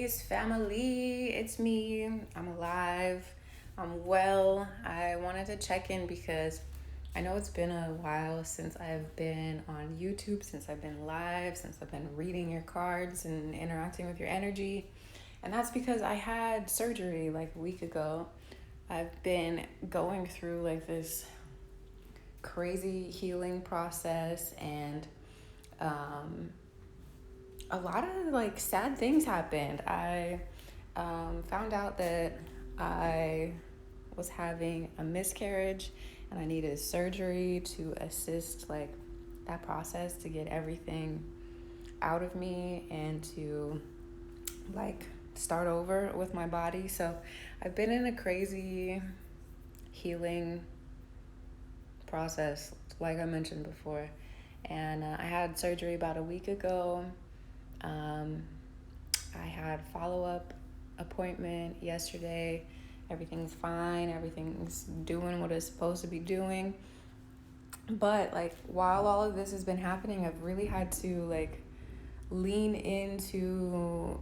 Peace, family. It's me. I'm alive. I'm well. I wanted to check in because I know it's been a while since I've been on YouTube, since I've been live, since I've been reading your cards and interacting with your energy. And that's because I had surgery like a week ago. I've been going through like this crazy healing process, and um, a lot of like sad things happened. I found out that I was having a miscarriage and I needed surgery to assist like that process to get everything out of me and to like start over with my body. So I've been in a crazy healing process, like I mentioned before. And I had surgery about a week ago. Um, I had follow-up appointment yesterday. Everything's fine. Everything's doing what it's supposed to be doing. But like while all of this has been happening, I've really had to like lean into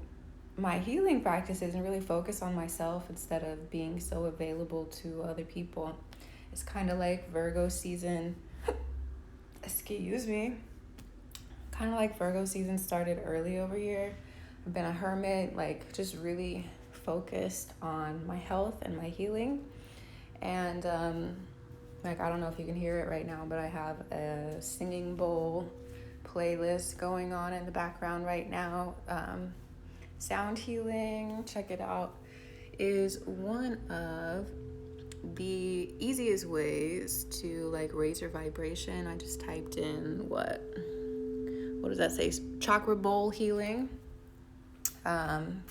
my healing practices and really focus on myself instead of being so available to other people. It's kind of like Virgo season. Excuse me. Kind of like Virgo season started early over here. I've been a hermit, like just really focused on my health and my healing. And like, I don't know if you can hear it right now, but I have a singing bowl playlist going on in the background right now. Sound healing, check it out, is one of the easiest ways to like raise your vibration. I just typed in what does that say? Chakra bowl healing. Um,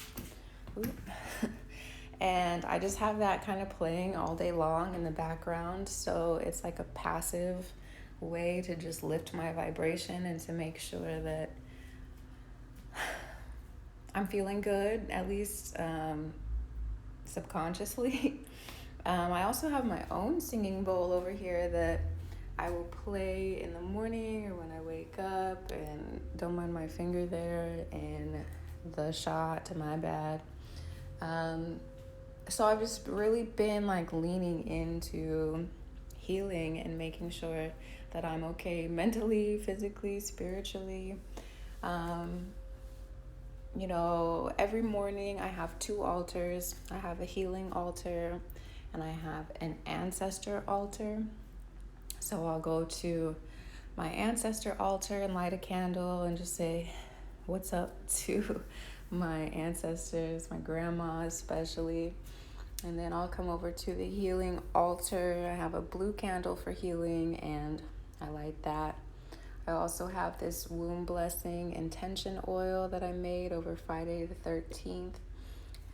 and I just have that kind of playing all day long in the background. So it's like a passive way to just lift my vibration and to make sure that I'm feeling good, at least subconsciously. I also have my own singing bowl over here that I will play in the morning or when I wake up, and don't mind my finger there and the shot to my bad. So I've just really been like leaning into healing and making sure that I'm okay mentally, physically, spiritually. Um, every morning I have two altars. I have a healing altar and I have an ancestor altar. So I'll go to my ancestor altar and light a candle and just say, what's up to my ancestors, my grandma especially. And then I'll come over to the healing altar. I have a blue candle for healing and I light that. I also have this womb blessing intention oil that I made over Friday the 13th.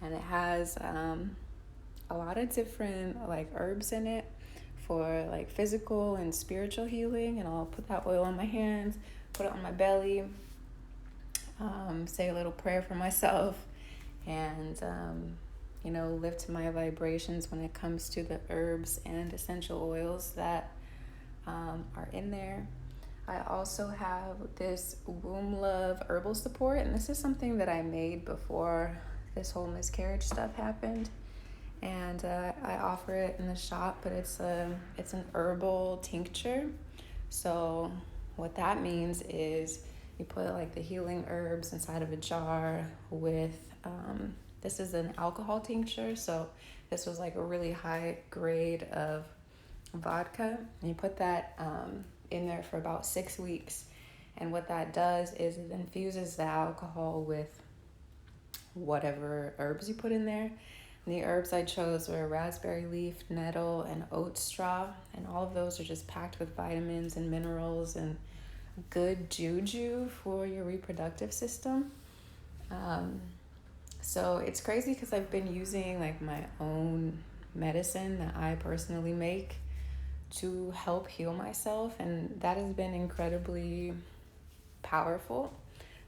And it has a lot of different like herbs in it for like physical and spiritual healing. And I'll put that oil on my hands, put it on my belly, say a little prayer for myself, and lift my vibrations when it comes to the herbs and essential oils that are in there. I also have this Womb Love herbal support, and this is something that I made before this whole miscarriage stuff happened. And I offer it in the shop, but it's an herbal tincture. So what that means is you put like the healing herbs inside of a jar with this is an alcohol tincture, so this was like a really high grade of vodka, and you put that in there for about 6 weeks. And what that does is it infuses the alcohol with whatever herbs you put in there. And the herbs I chose were raspberry leaf, nettle, and oat straw. And all of those are just packed with vitamins and minerals and good juju for your reproductive system. So it's crazy because I've been using like my own medicine that I personally make to help heal myself. And that has been incredibly powerful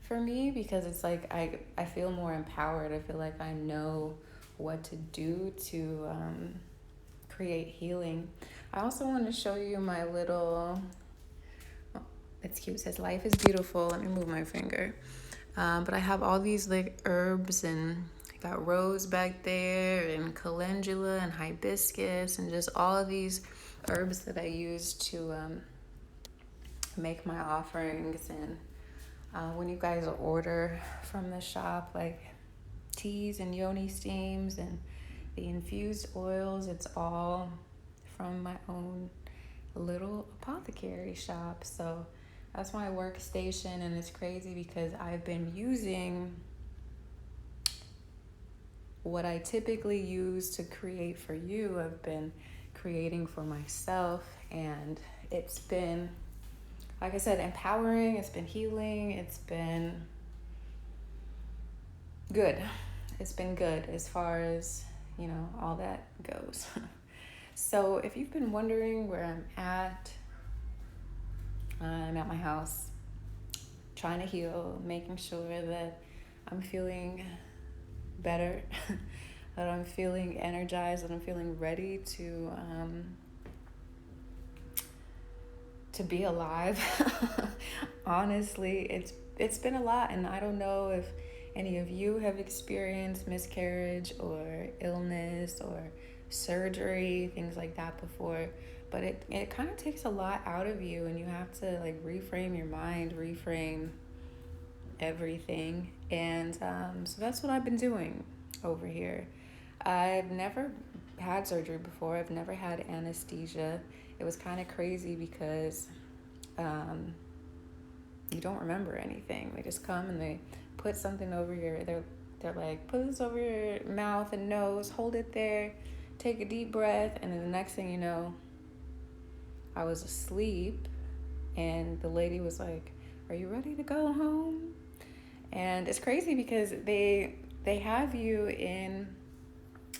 for me because it's like I feel more empowered. I feel like I know what to do to create healing. I also want to show you my little, it's cute, it says life is beautiful. Let me move my finger. But I have all these like herbs, and I got rose back there and calendula and hibiscus and just all of these herbs that I use to make my offerings. And when you guys order from the shop, like teas and yoni steams and the infused oils, it's all from my own little apothecary shop. So that's my workstation, and it's crazy because I've been using what I typically use to create for you. I've been creating for myself, and it's been, like I said, empowering. It's been healing. It's been good. It's been good as far as, all that goes. So if you've been wondering where I'm at my house trying to heal, making sure that I'm feeling better, that I'm feeling energized, that I'm feeling ready to be alive. Honestly, it's been a lot, and I don't know if any of you have experienced miscarriage or illness or surgery, things like that before, but it kind of takes a lot out of you, and you have to like reframe your mind, reframe everything. And so that's what I've been doing over here. I've never had surgery before. I've never had anesthesia. It was kind of crazy because you don't remember anything. They just come and they put something over they're like, put this over your mouth and nose, hold it there, take a deep breath, and then the next thing you know, I was asleep, and the lady was like, are you ready to go home? And it's crazy because they have you in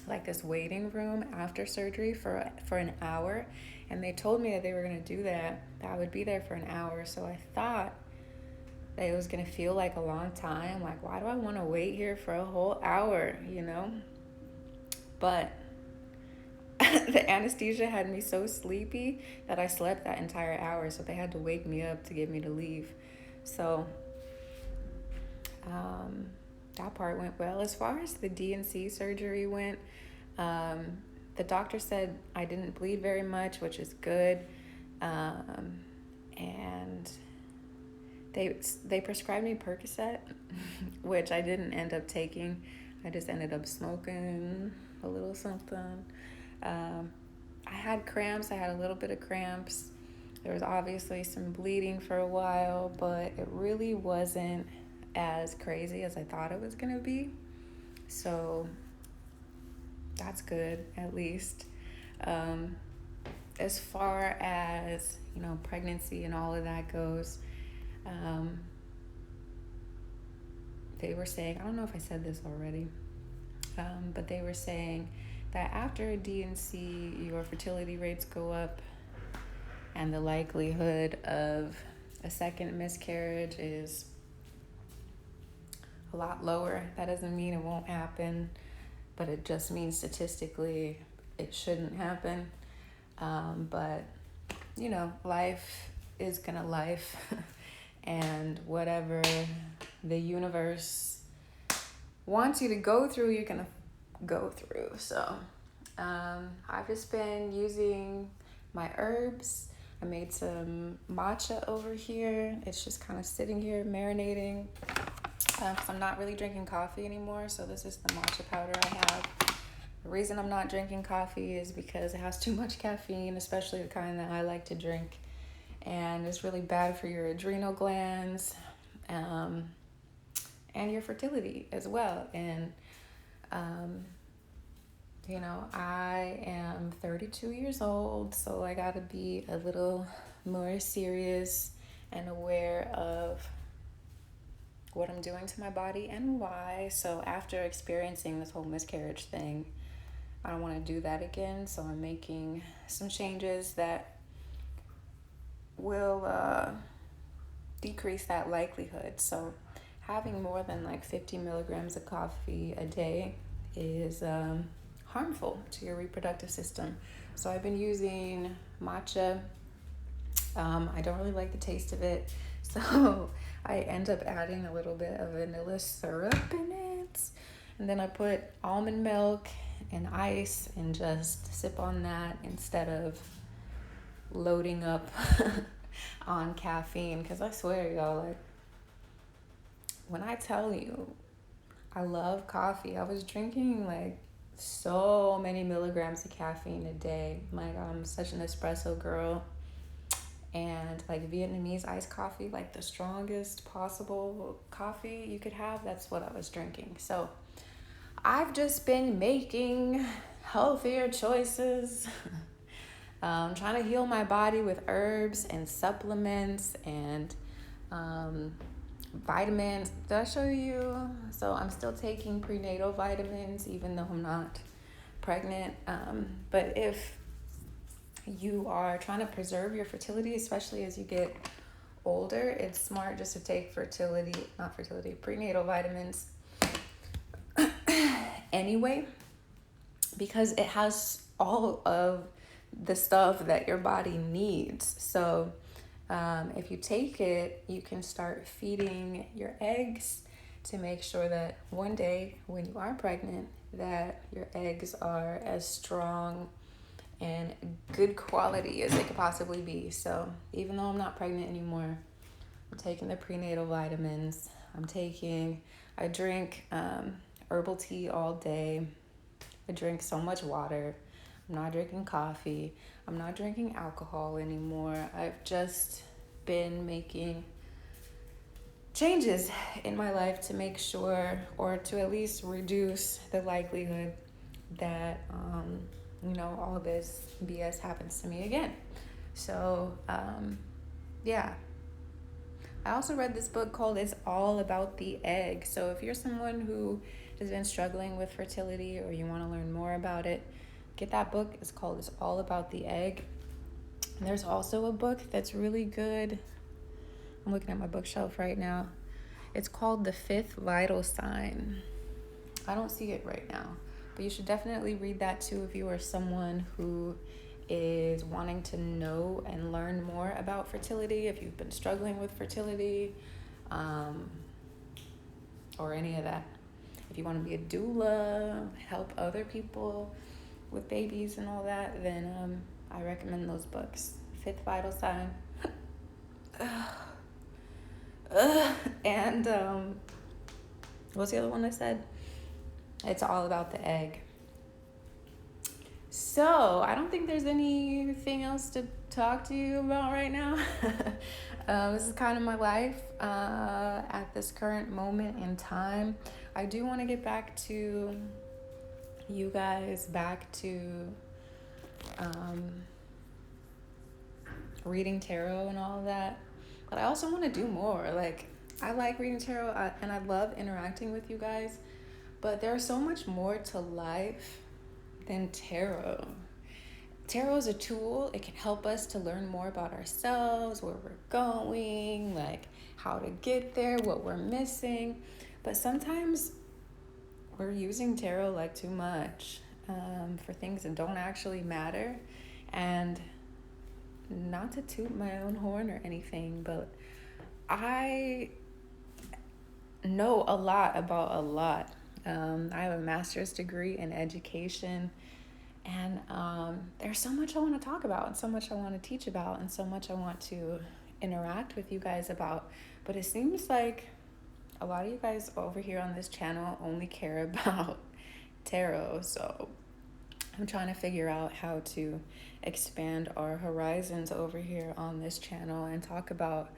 like this waiting room after surgery for an hour, and they told me that they were going to do that I would be there for an hour. So I thought that it was going to feel like a long time. Like, why do I want to wait here for a whole hour, But the anesthesia had me so sleepy that I slept that entire hour, so they had to wake me up to get me to leave. So that part went well. As far as the D&C surgery went, the doctor said I didn't bleed very much, which is good. And they prescribed me Percocet, which I didn't end up taking. I just ended up smoking a little something. I had cramps. I had a little bit of cramps. There was obviously some bleeding for a while, but it really wasn't as crazy as I thought it was going to be. So that's good, at least. As far as, pregnancy and all of that goes, they were saying, I don't know if I said this already, but they were saying that after a D&C, your fertility rates go up, and the likelihood of a second miscarriage is a lot lower. That doesn't mean it won't happen, but it just means statistically it shouldn't happen. But, life is gonna life, and whatever the universe wants you to go through, you're gonna go through. So I've just been using my herbs. I made some matcha over here. It's just kind of sitting here marinating because I'm not really drinking coffee anymore. So this is the matcha powder I have. The reason I'm not drinking coffee is because it has too much caffeine, especially the kind that I like to drink. And it's really bad for your adrenal glands and your fertility as well. And, I am 32 years old, so I got to be a little more serious and aware of what I'm doing to my body and why. So after experiencing this whole miscarriage thing, I don't want to do that again. So I'm making some changes that will decrease that likelihood. So having more than like 50 milligrams of coffee a day is harmful to your reproductive system. So I've been using matcha. I don't really like the taste of it, so I end up adding a little bit of vanilla syrup in it. And then I put almond milk and ice and just sip on that instead of loading up on caffeine. Because I swear, y'all, like, when I tell you I love coffee, I was drinking like so many milligrams of caffeine a day. Like, I'm such an espresso girl. And like Vietnamese iced coffee, like the strongest possible coffee you could have, that's what I was drinking. So I've just been making healthier choices, trying to heal my body with herbs and supplements and vitamins. Did I show you? So I'm still taking prenatal vitamins even though I'm not pregnant. But if you are trying to preserve your fertility, especially as you get older, it's smart just to take prenatal vitamins anyway, because it has all of the stuff that your body needs. So if you take it, you can start feeding your eggs to make sure that one day when you are pregnant, that your eggs are as strong and good quality as they could possibly be. So even though I'm not pregnant anymore, I'm taking the prenatal vitamins. I drink herbal tea all day. I drink so much water. I'm not drinking coffee. I'm not drinking alcohol anymore. I've just been making changes in my life to make sure, or to at least reduce the likelihood that all of this BS happens to me again. So yeah. I also read this book called It's All About the Egg. So if you're someone who has been struggling with fertility or you want to learn more about it, get that book. It's called It's All About the Egg. And there's also a book that's really good. I'm looking at my bookshelf right now. It's called The Fifth Vital Sign. I don't see it right now, but you should definitely read that too if you are someone who is wanting to know and learn more about fertility, if you've been struggling with fertility, or any of that. If you want to be a doula, help other people with babies and all that, then I recommend those books. Fifth Vital Sign. And what's the other one I said? It's All About the Egg. So I don't think there's anything else to talk to you about right now. This is kind of my life at this current moment in time. I do want to get back to you guys, back to reading tarot and all of that. But I also want to do more. Like, I like reading tarot and I love interacting with you guys. But there's so much more to life than tarot. Tarot is a tool. It can help us to learn more about ourselves, where we're going, like how to get there, what we're missing. But sometimes we're using tarot like too much for things that don't actually matter. And not to toot my own horn or anything, but I know a lot about a lot. I have a master's degree in education, and there's so much I want to talk about and so much I want to teach about and so much I want to interact with you guys about. But it seems like a lot of you guys over here on this channel only care about tarot. So I'm trying to figure out how to expand our horizons over here on this channel and talk about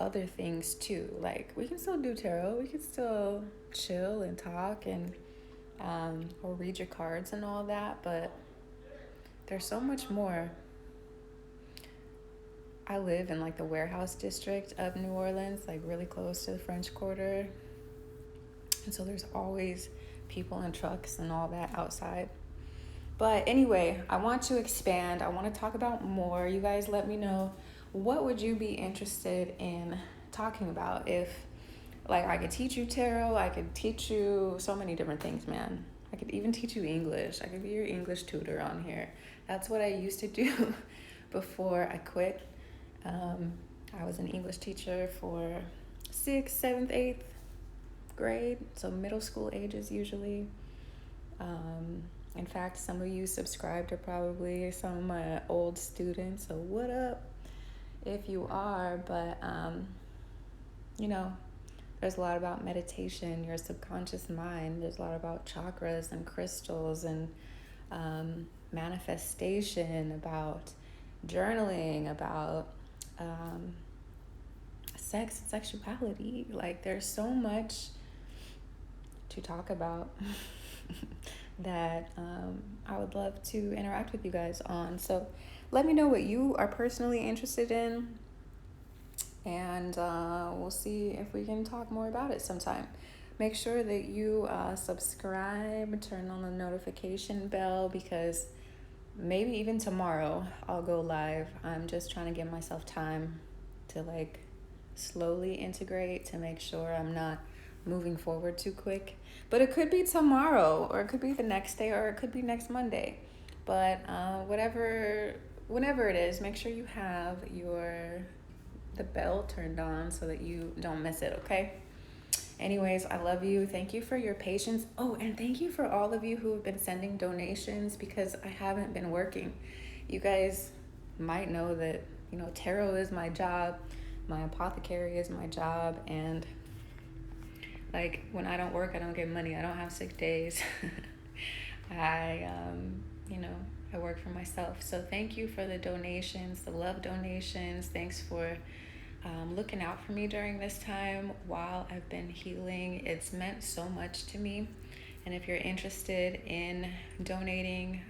other things too. Like, we can still do tarot, we can still chill and talk and or read your cards and all that, but there's so much more. I live in like the warehouse district of New Orleans, like really close to the French Quarter, and so there's always people and trucks and all that outside. But anyway, I want to expand. I want to talk about more. You guys let me know, what would you be interested in talking about? If, like, I could teach you tarot, I could teach you so many different things, man. I could even teach you English. I could be your English tutor on here. That's what I used to do before I quit. I was an English teacher for 6th, 7th, 8th grade, so middle school ages usually. In fact, some of you subscribe to probably some of my old students, so what up if you are, but you know, there's a lot about meditation, your subconscious mind. There's a lot about chakras and crystals and manifestation, about journaling, about sex and sexuality. Like, there's so much to talk about that I would love to interact with you guys on. So let me know what you are personally interested in, and we'll see if we can talk more about it sometime. Make sure that you subscribe, turn on the notification bell, because maybe even tomorrow I'll go live. I'm just trying to give myself time to like slowly integrate, to make sure I'm not moving forward too quick. But it could be tomorrow, or it could be the next day, or it could be next Monday. But whenever it is, make sure you have the bell turned on so that you don't miss it, okay? Anyways, I love you. Thank you for your patience. Oh, and thank you for all of you who have been sending donations, because I haven't been working. You guys might know that, tarot is my job, my apothecary is my job, and like when I don't work, I don't get money. I don't have sick days. I I work for myself. So thank you for the donations, the love donations. Thanks for looking out for me during this time while I've been healing. It's meant so much to me. And if you're interested in donating,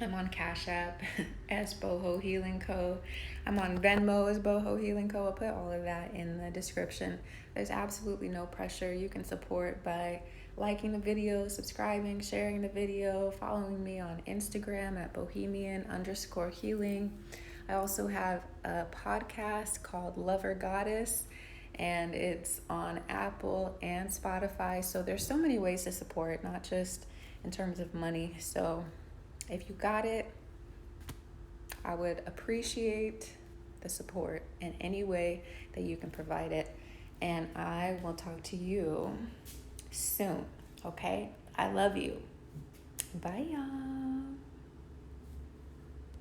I'm on Cash App as Boho Healing Co. I'm on Venmo as Boho Healing Co. I'll put all of that in the description. There's absolutely no pressure. You can support by liking the video, subscribing, sharing the video, following me on Instagram at bohemian_healing. I also have a podcast called Lover Goddess, and it's on Apple and Spotify. So there's so many ways to support, not just in terms of money. So if you got it, I would appreciate the support in any way that you can provide it. And I will talk to you soon, okay? I love you. Bye, y'all.